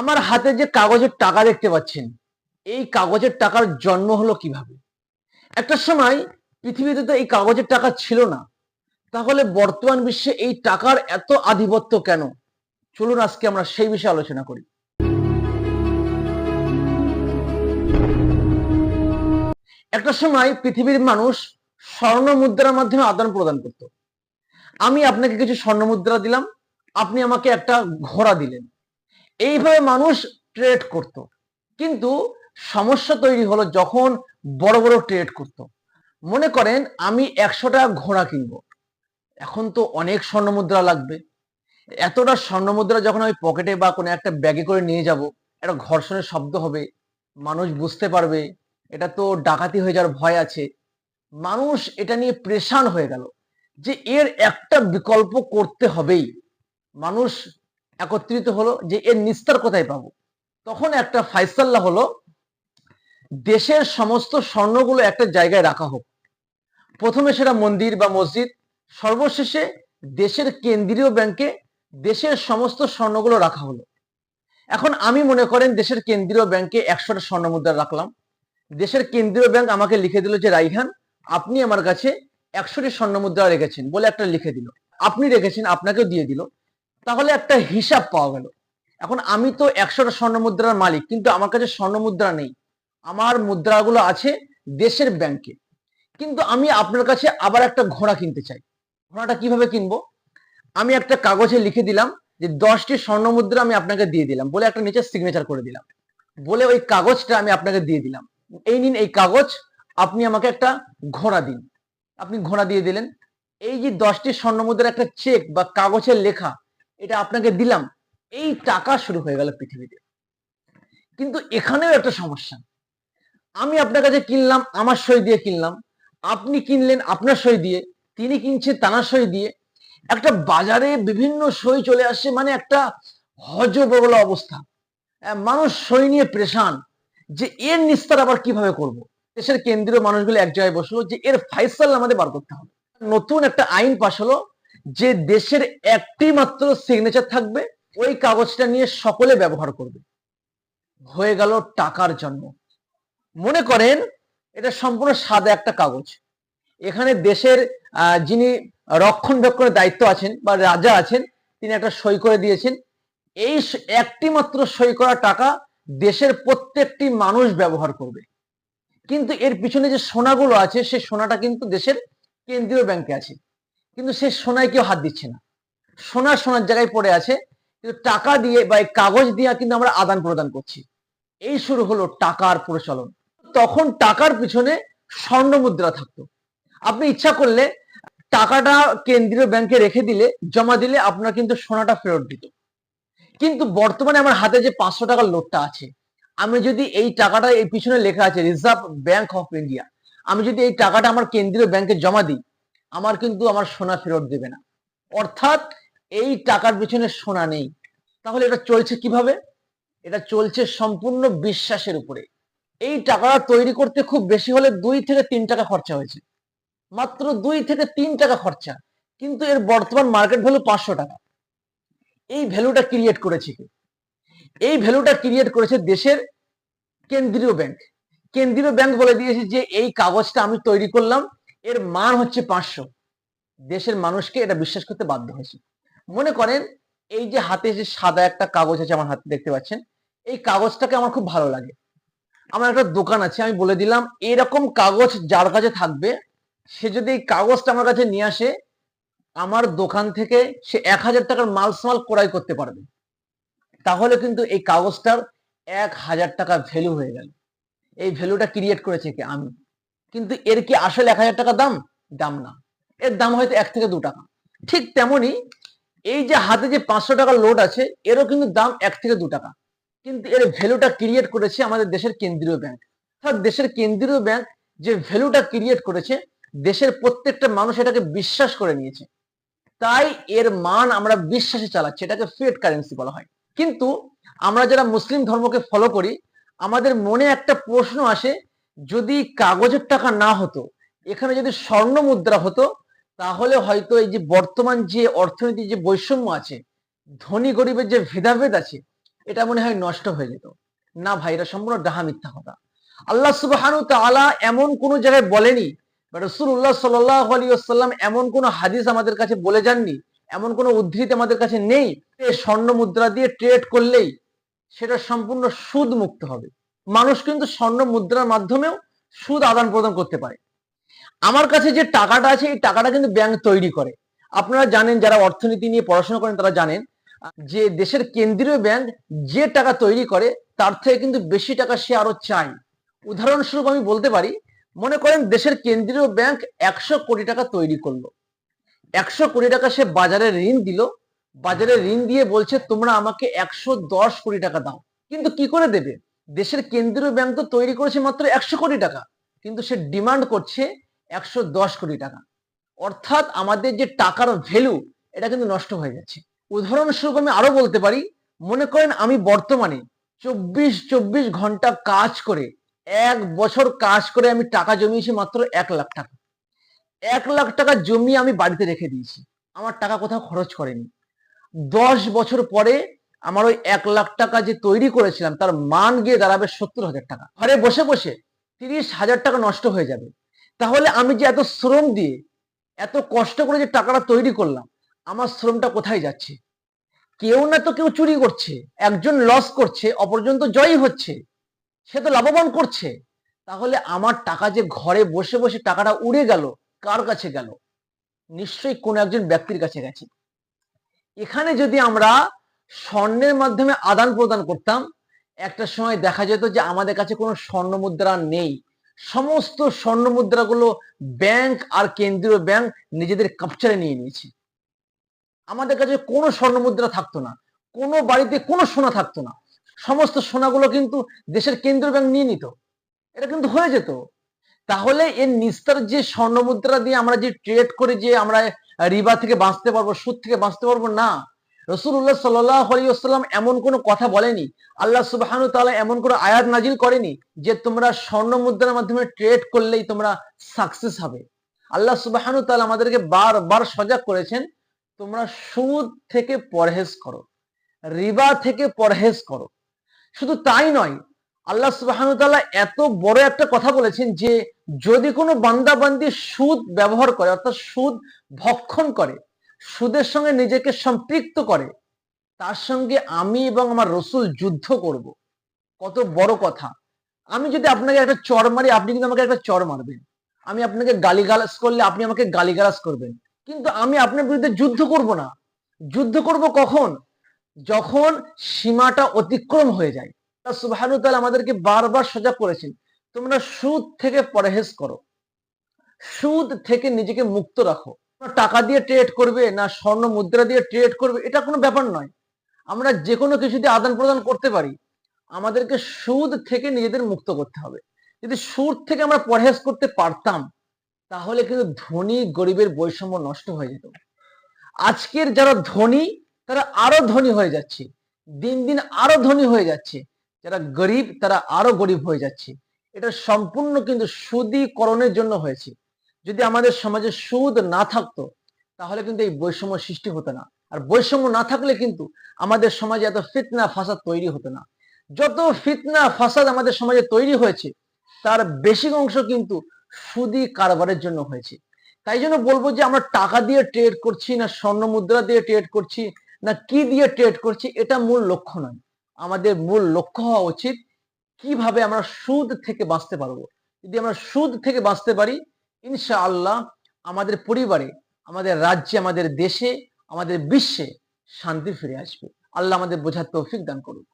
আমার হাতে যে কাগজের টাকা দেখতে পাচ্ছেন, এই কাগজের টাকার জন্ম হলো কিভাবে? একটা সময় পৃথিবীতে তো এই কাগজের টাকা ছিল না। তাহলে বর্তমান বিশ্বে এই টাকার এত আধিপত্য কেন? চলুন আজকে আমরা সেই বিষয়ে আলোচনা করি। একটা সময় পৃথিবীর মানুষ স্বর্ণ মুদ্রার মাধ্যমে আদান প্রদান করত। আমি আপনাকে কিছু স্বর্ণ মুদ্রা দিলাম, আপনি আমাকে একটা ঘোড়া দিলেন। এইভাবে মানুষ ট্রেড করত। কিন্তু সমস্যা তৈরি হলো যখন বড় বড় ট্রেড করত। মনে করেন আমি 100টা ঘোড়া কিনবো, এখন তো অনেক স্বর্ণ মুদ্রা লাগবে। এতটা স্বর্ণ মুদ্রা যখন আমি পকেটে বা কোনো একটা ব্যাগে করে নিয়ে যাব, একটা ঘর্ষণের শব্দ হবে, মানুষ বুঝতে পারবে এটা তো ডাকাতি হয়ে যাওয়ার ভয় আছে। মানুষ এটা নিয়ে প্রেশান হয়ে গেল যে এর একটা বিকল্প করতে হবেই। মানুষ একত্রিত হলো যে এর নিস্তার কোথায় পাবো। তখন একটা ফায়সাল্লা হলো, দেশের সমস্ত স্বর্ণগুলো একটা জায়গায় রাখা হোক। প্রথমে সেটা মন্দির বা মসজিদ, সর্বশেষে দেশের কেন্দ্রীয় ব্যাংকে দেশের সমস্ত স্বর্ণগুলো রাখা হলো। এখন আমি মনে করেন দেশের কেন্দ্রীয় ব্যাংকে 100টা স্বর্ণ মুদ্রা রাখলাম। দেশের কেন্দ্রীয় ব্যাংক আমাকে লিখে দিল যে রাইহান, আপনি আমার কাছে 100টি স্বর্ণ মুদ্রা রেখেছেন বলে একটা লিখে দিল। আপনি রেখেছেন, আপনাকেও দিয়ে দিল। তাহলে একটা হিসাব পাওয়া গেল। এখন আমি তো 100টা স্বর্ণ মুদ্রার মালিক, কিন্তু আমার কাছে স্বর্ণ মুদ্রা নেই। আমার মুদ্রাগুলো আছে দেশের ব্যাংকে। কিন্তু আমি আপনার কাছে আবার একটা ঘোড়া কিনতে চাই। ঘোড়াটা কিভাবে কিনবো? আমি একটা কাগজে লিখে দিলাম যে 10টি স্বর্ণ মুদ্রা আমি আপনাকে দিয়ে দিলাম বলে একটা নিচে সিগনেচার করে দিলাম, বলে ওই কাগজটা আমি আপনাকে দিয়ে দিলাম। এই নিন এই কাগজ, আপনি আমাকে একটা ঘোড়া দিন। আপনি ঘোড়া দিয়ে দিলেন। এই যে 10টি স্বর্ণ মুদ্রার একটা চেক বা কাগজের লেখা, এটা আপনাকে দিলাম। এই টাকা শুরু হয়ে গেল পৃথিবীতে। কিন্তু এখানেও একটা সমস্যা। আমি আপনার কাছে কিনলাম, আমার সই দিয়ে কিনলাম। আপনি কিনলেন আপনার সই দিয়ে, তিনি কিনছে তানার সই দিয়ে। একটা বাজারে বিভিন্ন সই চলে আসছে, মানে একটা হজবরল অবস্থা। মানুষ সই নিয়ে প্রেশান যে এর নিস্তার আবার কিভাবে করব। দেশের কেন্দ্রীয় মানুষগুলো এক জায়গায় বসলো যে এর ফাইসাল আমাদের বার করতে হবে। নতুন একটা আইন পাশ হলো যে দেশের একটি মাত্র সিগনেচার থাকবে, ওই কাগজটা নিয়ে সকলে ব্যবহার করবে। হয়ে গেল টাকার জন্ম। মনে করেন এটা সম্পূর্ণ সাদা একটা কাগজ। এখানে দেশের যিনি রক্ষণাবেক্ষণের দায়িত্ব আছেন বা রাজা আছেন, তিনি একটা সই করে দিয়েছেন। এই একটি মাত্র সই করা টাকা দেশের প্রত্যেকটি মানুষ ব্যবহার করবে। কিন্তু এর পিছনে যে সোনাগুলো আছে, সেই সোনাটা কিন্তু দেশের কেন্দ্রীয় ব্যাংকে আছে। কিন্তু সেই সোনায় কেউ হাত দিচ্ছে না। সোনা সোনার জায়গায় পড়ে আছে, কিন্তু টাকা দিয়ে বা কাগজ দিয়ে কিন্তু আমরা আদান প্রদান করছি। এই শুরু হলো টাকার প্রচলন। তখন টাকার পিছনে স্বর্ণ মুদ্রা থাকতো। আপনি ইচ্ছা করলে টাকাটা কেন্দ্রীয় ব্যাংকে রেখে দিলে, জমা দিলে আপনার কিন্তু সোনাটা ফেরত দিত। কিন্তু বর্তমানে আমার হাতে যে 500 টাকার নোটটা আছে, আমি যদি এই টাকাটা, এই পিছনে লেখা আছে রিজার্ভ ব্যাংক অফ ইন্ডিয়া, আমি যদি এই টাকাটা আমার কেন্দ্রীয় ব্যাংকে জমা দিই, আমার কিন্তু আমার সোনা ফেরত দেবে না। অর্থাৎ এই টাকার পিছনে সোনা নেই। তাহলে এটা চলছে কিভাবে? এটা চলছে সম্পূর্ণ বিশ্বাসের উপরে। এই টাকাটা তৈরি করতে খুব বেশি হলে 2 থেকে 3 টাকা খরচা হয়েছে। মাত্র 2 থেকে 3 টাকা খরচা, কিন্তু এর বর্তমান মার্কেট ভ্যালু 500 টাকা। এই ভ্যালুটা ক্রিয়েট করেছে কি? এই ভ্যালুটা ক্রিয়েট করেছে দেশের কেন্দ্রীয় ব্যাংক। কেন্দ্রীয় ব্যাংক বলে দিয়েছে যে এই কাগজটা আমি তৈরি করলাম, এর মান হচ্ছে 500। দেশের মানুষকে এটা বিশ্বাস করতে বাধ্য হয়েছে। মনে করেন এই যে হাতে যে সাদা একটা কাগজ আছে আমার হাতে দেখতে পাচ্ছেন, এই কাগজটাকে আমার খুব ভালো লাগে। আমার একটা দোকান আছে, আমি বলে দিলাম এরকম কাগজ যার কাছে থাকবে, সে যদি এই কাগজটা আমার কাছে নিয়ে আসে, আমার দোকান থেকে সে 1000 টাকার মাল ক্রয় করতে পারবে। তাহলে কিন্তু এই কাগজটার 1000 টাকা ভ্যালু হয়ে গেল। এই ভ্যালুটা ক্রিয়েট করেছে কি? আমি। কিন্তু এর কি আসলে 1000 টাকা দাম? দাম না, এর দাম হয়তো 1 থেকে 2 টাকা। ঠিক তেমনি এই যে হাতে যে 500 টাকার নোট আছে, এরও কিন্তু দাম 1 থেকে 2 টাকা। কিন্তু এর ভ্যালুটা ক্রিয়েট করেছে আমাদের দেশের কেন্দ্রীয় ব্যাংক। অর্থাৎ দেশের কেন্দ্রীয় ব্যাংক যে ভ্যালুটা ক্রিয়েট করেছে, দেশের প্রত্যেকটা মানুষ এটাকে বিশ্বাস করে নিয়েছে। তাই এর মান আমরা বিশ্বাসে চালাচ্ছি, এটাকে ফিয়াট কারেন্সি বলা হয়। কিন্তু আমরা যারা মুসলিম ধর্মকে ফলো করি, আমাদের মনে একটা প্রশ্ন আসে, যদি কাগজের টাকা না হতো, এখানে যদি স্বর্ণ মুদ্রা হতো, তাহলে হয়তো এই যে বর্তমান যে অর্থনীতির যে বৈষম্য আছে, ধনী গরিবের যে ভেদাভেদ আছে, এটা মনে হয় নষ্ট হয়ে যেত। না ভাই, এটা সম্পূর্ণ ডাহা মিথ্যা কথা। আল্লাহ সুবহানাহু ওয়া তাআলা এমন কোন জায়গায় বলেনি, বা রাসূলুল্লাহ সাল্লাল্লাহু আলাইহি ওয়াসাল্লাম এমন কোন হাদিস আমাদের কাছে বলে যাননি, এমন কোন উদ্ধৃতি আমাদের কাছে নেই যে স্বর্ণ মুদ্রা দিয়ে ট্রেড করলেই সেটা সম্পূর্ণ সুদ মুক্ত হবে। মানুষ কিন্তু স্বর্ণ মুদ্রার মাধ্যমেও সুদ আদান প্রদান করতে পারে। আমার কাছে যে টাকাটা আছে এই টাকাটা কিন্তু ব্যাংক তৈরি করে। আপনারা জানেন, যারা অর্থনীতি নিয়ে পড়াশোনা করেন তারা জানেন যে দেশের কেন্দ্রীয় ব্যাংক যে টাকা তৈরি করে তার থেকে কিন্তু বেশি টাকা সে আরো চায়। উদাহরণস্বরূপ আমি বলতে পারি, মনে করেন দেশের কেন্দ্রীয় ব্যাংক 100 কোটি টাকা তৈরি করলো, 100 কোটি টাকা সে বাজারে ঋণ দিল, বাজারে ঋণ দিয়ে বলছে তোমরা আমাকে 110 কোটি টাকা দাও। কিন্তু কি করে দেবে? দেশের কেন্দ্রীয় ব্যাংক তো তৈরি করেছে মাত্র 100 কোটি টাকা, কিন্তু সে ডিমান্ড করছে 110 কোটি টাকা। অর্থাৎ আমাদের যে টাকার ভ্যালু এটা কিন্তু নষ্ট হয়ে যাচ্ছে। উদাহরণস্বরূপ আমি আরো বলতে পারি, মনে করেন আমি বর্তমানে 24 ঘন্টা কাজ করে, 1 বছর কাজ করে আমি টাকা জমিয়েছি মাত্র 1 লাখ টাকা। 1 লাখ টাকা জমিয়ে আমি বাড়িতে রেখে দিয়েছি, আমার টাকা কোথাও খরচ করেনি। 10 বছর পরে আমার ওই 1 লাখ টাকা যে তৈরি করেছিলাম তার মান গিয়ে দাঁড়াবে 70,000 টাকা। ঘরে বসে বসে 30,000 টাকা নষ্ট হয়ে যাবে। তাহলে আমি যে এত শ্রম দিয়ে, এত কষ্ট করে যে টাকাটা তৈরি করলাম, আমার শ্রমটা কোথায় যাচ্ছে? কেউ না তো কেউ চুরি করছে, একজন লস করছে, অপরজন তো জয়ী হচ্ছে, সে তো লাভবান করছে। তাহলে আমার টাকা যে ঘরে বসে বসে টাকাটা উড়ে গেল, কার কাছে গেল? নিশ্চয়ই কোন একজন ব্যক্তির কাছে গেছে। এখানে যদি আমরা স্বর্ণের মাধ্যমে আদান প্রদান করতাম, একটা সময় দেখা যেত যে আমাদের কাছে কোনো স্বর্ণ মুদ্রা নেই, সমস্ত স্বর্ণ মুদ্রাগুলো ব্যাংক আর কেন্দ্রীয় ব্যাংক নিজেদের কাপচারে নিয়ে নিয়েছে। আমাদের কাছে কোনো স্বর্ণ মুদ্রা থাকতো না, কোনো বাড়িতে কোনো সোনা থাকতো না, সমস্ত সোনাগুলো কিন্তু দেশের কেন্দ্রীয় ব্যাংক নিয়ে নিত। এটা কিন্তু হয়ে যেত। তাহলে এর নিস্তার যে স্বর্ণ মুদ্রা দিয়ে আমরা যে ট্রেড করে যে আমরা রিবা থেকে বাঁচতে পারবো, সুদ থেকে বাঁচতে পারবো, না। রাসূলুল্লাহ সাল্লাল্লাহু আলাইহি ওয়াসাল্লাম এমন কোনো কথা বলেনি, আল্লাহ সুবহানাহু তাআলা এমন কোনো আয়াত নাজিল করেনি যে তোমরা স্বর্ণ মুদ্রার মাধ্যমে ট্রেড করলেই তোমরা সাকসেস হবে। আল্লাহ সুবহানাহু তাআলা আমাদেরকে বারবার সজাগ করেছেন, তোমরা সুদ থেকে পরহেজ করো, রিবা থেকে পরহেজ করো। শুধু তাই নয়, আল্লাহ সুবহানাহু ওয়া তাআলা এত বড় একটা কথা বলেছেন যে যদি কোনো বান্দা বান্দি সুদ ব্যবহার করে, অর্থাৎ সুদ ভক্ষণ করে, সুদের সঙ্গে নিজেকে সম্পৃক্ত করে, তার সঙ্গে আমি এবং আমার রসুল যুদ্ধ করব। কত বড় কথা! আমি যদি আপনাকে একটা চর মারি, আপনি কিন্তু আমাকে একটা চর মারবেন। আমি আপনাকে গালিগালাজ করলে আপনি আমাকে গালিগালাজ করবেন, কিন্তু আমি আপনার বিরুদ্ধে যুদ্ধ করব না। যুদ্ধ করব কখন? যখন সীমাটা অতিক্রম হয়ে যায়। আল্লাহ সুবহানাহু ওয়া তাআলা আমাদেরকে বারবার সজাগ করেছেন, তোমরা সুদ থেকে পরহেজ করো, সুদ থেকে নিজেকে মুক্ত রাখো। টাকা দিয়ে ট্রেড করবে না স্বর্ণ মুদ্রা দিয়ে ট্রেড করবে, এটা কোনো ব্যাপার নয়। আমরা যে কোনো কিছু দিয়ে আদান প্রদান করতে পারি। আমাদেরকে সুদ থেকে নিজেদের মুক্ত করতে হবে। যদি সুদ থেকে আমরা পরহেজ করতে পারতাম, তাহলে কিন্তু ধনী গরিবের বৈষম্য নষ্ট হয়ে যেত। আজকের যারা ধনী তারা আরো ধনী হয়ে যাচ্ছে, দিন দিন আরো ধনী হয়ে যাচ্ছে, যারা গরিব তারা আরো গরিব হয়ে যাচ্ছে। এটা সম্পূর্ণ কিন্তু সুদীকরণের জন্য হয়েছে। যদি আমাদের সমাজে সুদ না থাকতো তাহলে কিন্তু এই বৈষম্য সৃষ্টি হতো না। আর বৈষম্য না থাকলে কিন্তু আমাদের সমাজে এত ফিতনা ফাসাদ তৈরি হতো না। যত ফিতনা ফাসাদ আমাদের সমাজে তৈরি হয়েছে তার বেশি অংশ কিন্তু সুদী কারবারের জন্য হয়েছে। তাই জন্য বলবো যে আমরা টাকা দিয়ে ট্রেড করছি না স্বর্ণ মুদ্রা দিয়ে ট্রেড করছি না কি দিয়ে ট্রেড করছি, এটা মূল লক্ষ্য নয়। আমাদের মূল লক্ষ্য হওয়া উচিত কিভাবে আমরা সুদ থেকে বাঁচতে পারবো। যদি আমরা সুদ থেকে বাঁচতে পারি, ইনশাআল্লাহ আমাদের পরিবারে, আমাদের রাজ্যে, আমাদের দেশে, আমাদের বিশ্বে শান্তি ফিরে আসবে। আল্লাহ আমাদের বোঝার তৌফিক দান করুন।